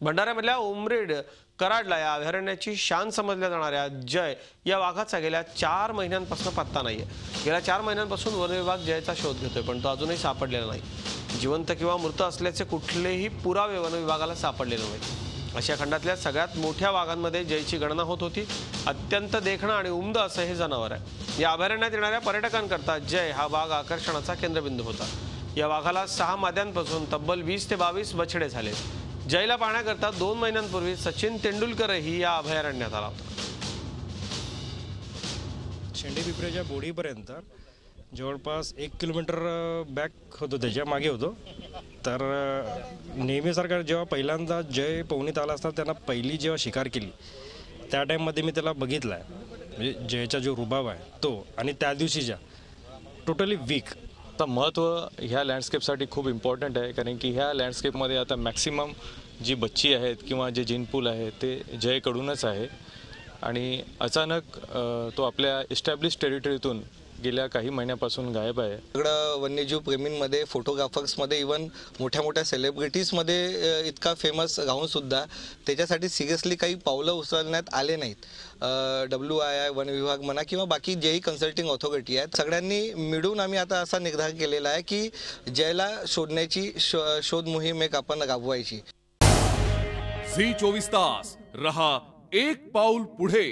भंडाऱ्यामधल्या उमरेड कराडला या अभयारण्याची शान समजल्या जाणाऱ्या जय या वाघाचा गेल्या 4 महिन्यांपासून पत्ता नाहीये। गेल्या 4 महिन्यांपासून वन विभाग जयचा शोध घेतोय, पण तो अजूनही सापडलेला नाही। जिवंत किंवा मृत असल्याचे कुठलेही पुरावे वन विभागाला सापडलेले नाहीत। आशिया खंडातल्या सगळ्यात मोठ्या वाघांमध्ये जयची गणना होत होती। अत्यंत देखणं आणि उमद असं हे जनावर आहे। या अभयारण्यात येणाऱ्या पर्यटकांकरता जय हा वाघ आकर्षणाचा केंद्रबिंदू होता। या वाघाला 6 माद्यांपासून तब्बल 20 ते 22 बछडे झाले। जयला पाहण्याकरता 2 महिन्यांपूर्वी सचिन तेंडुलकरही या अभयारण्यात आला होता। शेंडीपिपरेच्या बोडीपर्यंत जवळपास 1 किलोमीटर बॅक होतो, त्याच्या मागे होतो। तर नेहमीसारखं जेव्हा पहिल्यांदा जय पवनीत आला असता, त्यांना पहिली जेव्हा शिकार केली त्या टाईममध्ये मी त्याला बघितला आहे। म्हणजे जयचा जो रुबाब आहे तो, आणि त्या दिवशीच्या टोटली वीक। आता महत्त्व ह्या लँडस्केपसाठी खूप इम्पॉर्टंट आहे, कारण की ह्या लँडस्केपमध्ये आता मॅक्सिमम जी बच्ची आहेत किंवा जे जिनपूल आहे ते जयकडूनच आहे। आणि अचानक तो आपल्या इस्टॅब्लिश टेरिटरीतून गेल्या काही महिन्यापासून गायब आहे। सगळं वन्यजीव प्रेमींमध्ये, फोटोग्राफर्समध्ये, इवन मोठ्या मोठ्या सेलिब्रिटीजमध्ये इतका फेमस राहून सुद्धा त्याच्यासाठी सिरियसली काही पावलं उचलण्यात आले नाहीत। WII वन विभाग म्हणा किंवा बाकी जेही कन्सल्टिंग ऑथॉरिटी आहेत, सगळ्यांनी मिळून आम्ही आता असा निर्धार केलेला आहे की जयला शोधण्याची शोध मोहीम एक आपण राबवायची। झी 24 तास रहा एक पाऊल पुढे।